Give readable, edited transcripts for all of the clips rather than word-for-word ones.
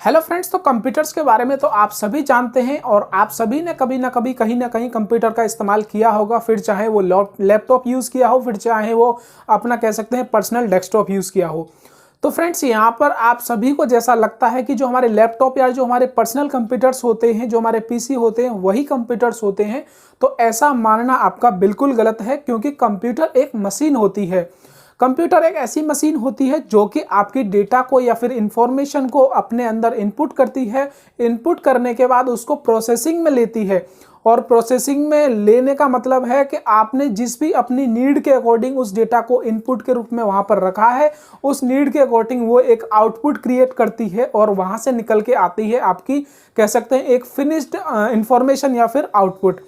Hello friends, तो computers के बारे में तो आप सभी जानते हैं और आप सभी ने कभी ना कभी कहीं ना कहीं कंप्यूटर का इस्तेमाल किया होगा। फिर चाहे वो लैपटॉप यूज़ किया हो, फिर चाहे वो अपना कह सकते हैं पर्सनल डेस्कटॉप यूज़ किया हो। तो फ्रेंड्स, यहाँ पर आप सभी को जैसा लगता है कि जो हमारे लैपटॉप या जो हमारे पर्सनल कंप्यूटर्स होते हैं, जो हमारे पीसी होते हैं, वही कंप्यूटर्स होते हैं। तो ऐसा मानना आपका बिल्कुल गलत है, क्योंकि कंप्यूटर एक मशीन होती है। कंप्यूटर एक ऐसी मशीन होती है जो कि आपकी डेटा को या फिर इंफॉर्मेशन को अपने अंदर इनपुट करती है। इनपुट करने के बाद उसको प्रोसेसिंग में लेती है, और प्रोसेसिंग में लेने का मतलब है कि आपने जिस भी अपनी नीड के अकॉर्डिंग उस डेटा को इनपुट के रूप में वहां पर रखा है, उस नीड के अकॉर्डिंग वो एक आउटपुट क्रिएट करती है और वहां से निकल के आती है आपकी कह सकते हैं एक फिनिश्ड इंफॉर्मेशन या फिर आउटपुट।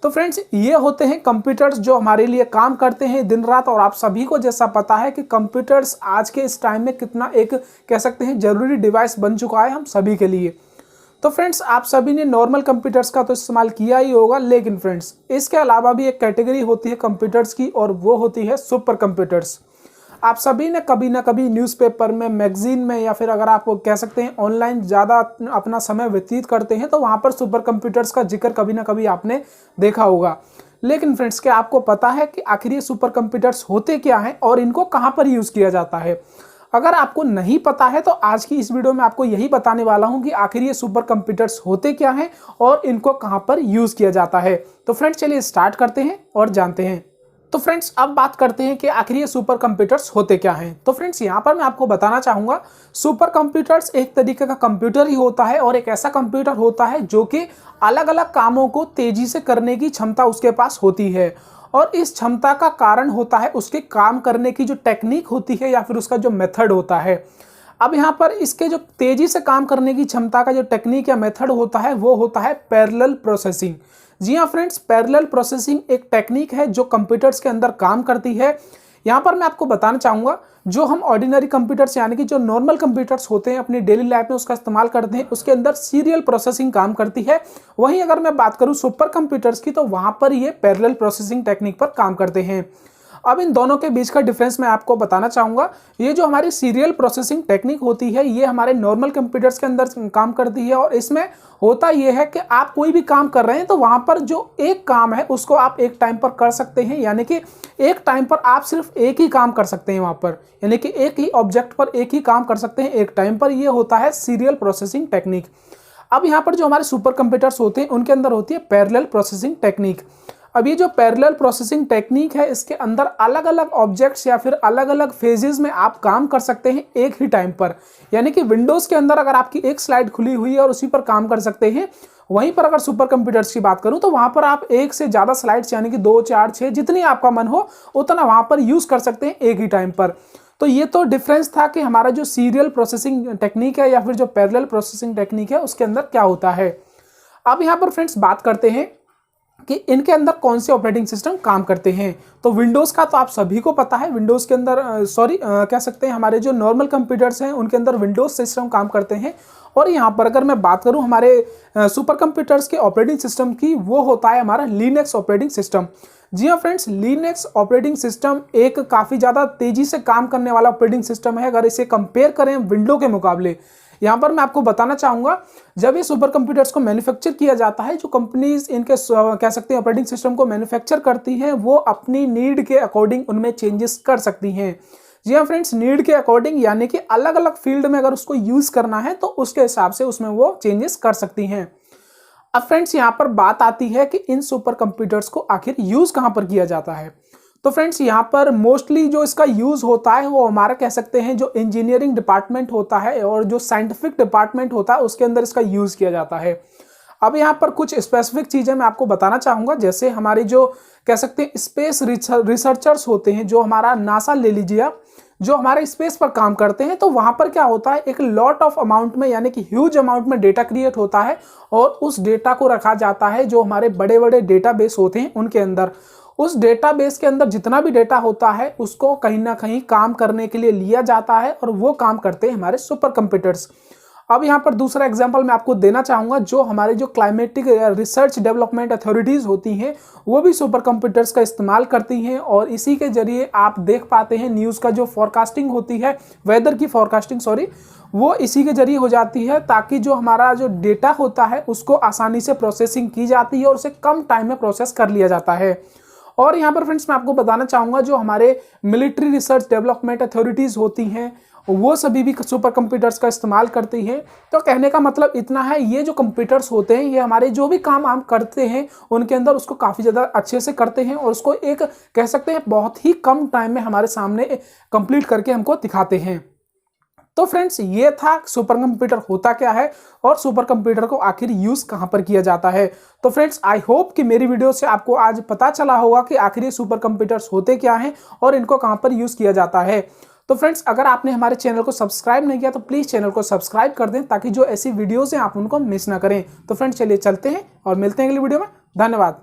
तो फ्रेंड्स, ये होते हैं कंप्यूटर्स जो हमारे लिए काम करते हैं दिन रात। और आप सभी को जैसा पता है कि कंप्यूटर्स आज के इस टाइम में कितना एक कह सकते हैं जरूरी डिवाइस बन चुका है हम सभी के लिए। तो फ्रेंड्स, आप सभी ने नॉर्मल कंप्यूटर्स का तो इस्तेमाल किया ही होगा, लेकिन फ्रेंड्स इसके अलावा भी एक कैटेगरी होती है कंप्यूटर्स की, और वो होती है सुपर कंप्यूटर्स। आप सभी ने कभी ना कभी न्यूज़पेपर में, मैगजीन में, या फिर अगर आप कह सकते हैं ऑनलाइन ज़्यादा अपना समय व्यतीत करते हैं तो वहाँ पर सुपर कंप्यूटर्स का जिक्र कभी ना कभी आपने देखा होगा। लेकिन फ्रेंड्स, क्या आपको पता है कि आखिर ये सुपर कंप्यूटर्स होते क्या हैं और इनको कहाँ पर यूज़ किया जाता है? अगर आपको नहीं पता है तो आज की इस वीडियो में आपको यही बताने वाला हूँ कि आखिर ये सुपर कंप्यूटर्स होते क्या हैं और इनको कहाँ पर यूज़ किया जाता है। तो फ्रेंड्स, चलिए स्टार्ट करते हैं और जानते हैं। तो फ्रेंड्स, अब बात करते हैं कि आखिर ये सुपर कंप्यूटर्स होते क्या हैं। तो फ्रेंड्स, यहाँ पर मैं आपको बताना चाहूँगा, सुपर कंप्यूटर्स एक तरीके का कंप्यूटर ही होता है, और एक ऐसा कंप्यूटर होता है जो कि अलग अलग कामों को तेजी से करने की क्षमता उसके पास होती है। और इस क्षमता का कारण होता है उसके काम करने की जो टेक्निक होती है या फिर उसका जो मेथड होता है। अब यहाँ पर इसके जो तेजी से काम करने की क्षमता का जो टेक्निक या मेथड होता है वो होता है पैरेलल प्रोसेसिंग। जी हाँ फ्रेंड्स, पैरेलल प्रोसेसिंग एक टेक्निक है जो कंप्यूटर्स के अंदर काम करती है। यहाँ पर मैं आपको बताना चाहूँगा, जो हम ऑर्डिनरी कंप्यूटर्स यानी कि जो नॉर्मल कंप्यूटर्स होते हैं अपनी डेली लाइफ में उसका इस्तेमाल करते हैं, उसके अंदर सीरियल प्रोसेसिंग काम करती है। वहीं अगर मैं बात करूँ सुपर कंप्यूटर्स की, तो वहाँ पर ये पैरेलल प्रोसेसिंग टेक्निक पर काम करते हैं। अब इन दोनों के बीच का डिफरेंस मैं आपको बताना चाहूँगा। ये जो हमारी सीरियल प्रोसेसिंग टेक्निक होती है ये हमारे नॉर्मल कंप्यूटर्स के अंदर काम करती है, और इसमें होता ये है कि आप कोई भी काम कर रहे हैं तो वहाँ पर जो एक काम है उसको आप एक टाइम पर कर सकते हैं, यानी कि एक टाइम पर आप सिर्फ एक ही काम कर सकते हैं वहाँ पर, यानी कि एक ही ऑब्जेक्ट पर एक ही काम कर सकते हैं एक टाइम पर। ये होता है सीरियल प्रोसेसिंग टेक्निक। अब यहाँ पर जो हमारे सुपर कंप्यूटर्स होते हैं उनके अंदर होती है पैरेलल प्रोसेसिंग टेक्निक। अब ये जो पैरेलल प्रोसेसिंग टेक्निक है इसके अंदर अलग अलग ऑब्जेक्ट्स या फिर अलग अलग फेजेस में आप काम कर सकते हैं एक ही टाइम पर। यानी कि विंडोज़ के अंदर अगर आपकी एक स्लाइड खुली हुई है और उसी पर काम कर सकते हैं, वहीं पर अगर सुपर कंप्यूटर्स की बात करूं तो वहां पर आप एक से ज़्यादा स्लाइड्स यानी कि 2, 4, 6 जितनी आपका मन हो उतना वहां पर यूज़ कर सकते हैं एक ही टाइम पर। तो ये तो डिफरेंस था कि हमारा जो सीरियल प्रोसेसिंग टेक्निक है या फिर जो पैरेलल प्रोसेसिंग टेक्निक है उसके अंदर क्या होता है। अब यहाँ पर फ्रेंड्स बात करते हैं कि इनके अंदर कौन से ऑपरेटिंग सिस्टम काम करते हैं। तो विंडोज़ का तो आप सभी को पता है, विंडोज़ के अंदर कह सकते हैं हमारे जो नॉर्मल कंप्यूटर्स हैं उनके अंदर विंडोज़ सिस्टम काम करते हैं। और यहाँ पर अगर मैं बात करूँ हमारे सुपर कंप्यूटर्स के ऑपरेटिंग सिस्टम की, वो होता है हमारा लिनक्स ऑपरेटिंग सिस्टम। जी हाँ फ्रेंड्स, लिनक्स ऑपरेटिंग सिस्टम एक काफ़ी ज़्यादा तेज़ी से काम करने वाला ऑपरेटिंग सिस्टम है अगर इसे कंपेयर करें विंडो के मुकाबले। यहाँ पर मैं आपको बताना चाहूँगा, जब ये सुपर कंप्यूटर्स को मैन्युफैक्चर किया जाता है, जो कंपनीज इनके कह सकते हैं ऑपरेटिंग सिस्टम को मैन्युफैक्चर करती हैं, वो अपनी नीड के अकॉर्डिंग उनमें चेंजेस कर सकती हैं। जी हाँ फ्रेंड्स, नीड के अकॉर्डिंग यानी कि अलग अलग फील्ड में अगर उसको यूज़ करना है तो उसके हिसाब से उसमें वो चेंजेस कर सकती हैं। अब फ्रेंड्स, यहाँ पर बात आती है कि इन सुपर कंप्यूटर्स को आखिर यूज़ कहाँ पर किया जाता है। तो फ्रेंड्स, यहाँ पर मोस्टली जो इसका यूज़ होता है वो हमारा कह सकते हैं जो इंजीनियरिंग डिपार्टमेंट होता है और जो साइंटिफिक डिपार्टमेंट होता है उसके अंदर इसका यूज़ किया जाता है। अब यहाँ पर कुछ स्पेसिफिक चीज़ें मैं आपको बताना चाहूँगा, जैसे हमारे जो कह सकते हैं स्पेस रिसर्चर्स होते हैं, जो हमारा नासा ले लीजिए आप, जो हमारे स्पेस पर काम करते हैं, तो वहाँ पर क्या होता है एक लॉट ऑफ अमाउंट में यानी कि ह्यूज अमाउंट में डेटा क्रिएट होता है, और उस डेटा को रखा जाता है जो हमारे बड़े बड़े डेटाबेस होते हैं उनके अंदर। उस डेटाबेस के अंदर जितना भी डेटा होता है उसको कहीं ना कहीं काम करने के लिए लिया जाता है, और वो काम करते हैं हमारे सुपर कंप्यूटर्स। अब यहाँ पर दूसरा एग्जांपल मैं आपको देना चाहूँगा, जो हमारे जो क्लाइमेटिक रिसर्च डेवलपमेंट अथॉरिटीज़ होती हैं वो भी सुपर कंप्यूटर्स का इस्तेमाल करती हैं, और इसी के जरिए आप देख पाते हैं न्यूज़ का जो फोरकास्टिंग होती है, वेदर की फोरकास्टिंग सॉरी, वो इसी के जरिए हो जाती है, ताकि जो हमारा जो डेटा होता है उसको आसानी से प्रोसेसिंग की जाती है और उसे कम टाइम में प्रोसेस कर लिया जाता है। और यहाँ पर फ्रेंड्स मैं आपको बताना चाहूँगा, जो हमारे मिलिट्री रिसर्च डेवलपमेंट अथॉरिटीज़ होती हैं वो सभी भी सुपर कंप्यूटर्स का इस्तेमाल करती हैं। तो कहने का मतलब इतना है, ये जो कंप्यूटर्स होते हैं ये हमारे जो भी काम हम करते हैं उनके अंदर उसको काफ़ी ज़्यादा अच्छे से करते हैं, और उसको एक कह सकते हैं बहुत ही कम टाइम में हमारे सामने कंप्लीट करके हमको दिखाते हैं। तो फ्रेंड्स ये था सुपर कंप्यूटर होता क्या है और सुपर कंप्यूटर को आखिर यूज़ कहाँ पर किया जाता है। तो फ्रेंड्स आई होप कि मेरी वीडियो से आपको आज पता चला होगा कि आखिर ये सुपर कंप्यूटर्स होते क्या हैं और इनको कहाँ पर यूज़ किया जाता है। तो फ्रेंड्स अगर आपने हमारे चैनल को सब्सक्राइब नहीं किया तो प्लीज़ चैनल को सब्सक्राइब कर दें, ताकि जो ऐसी वीडियोज़ हैं आप उनको मिस ना करें। तो फ्रेंड्स चलिए चलते हैं और मिलते हैं अगली वीडियो में। धन्यवाद।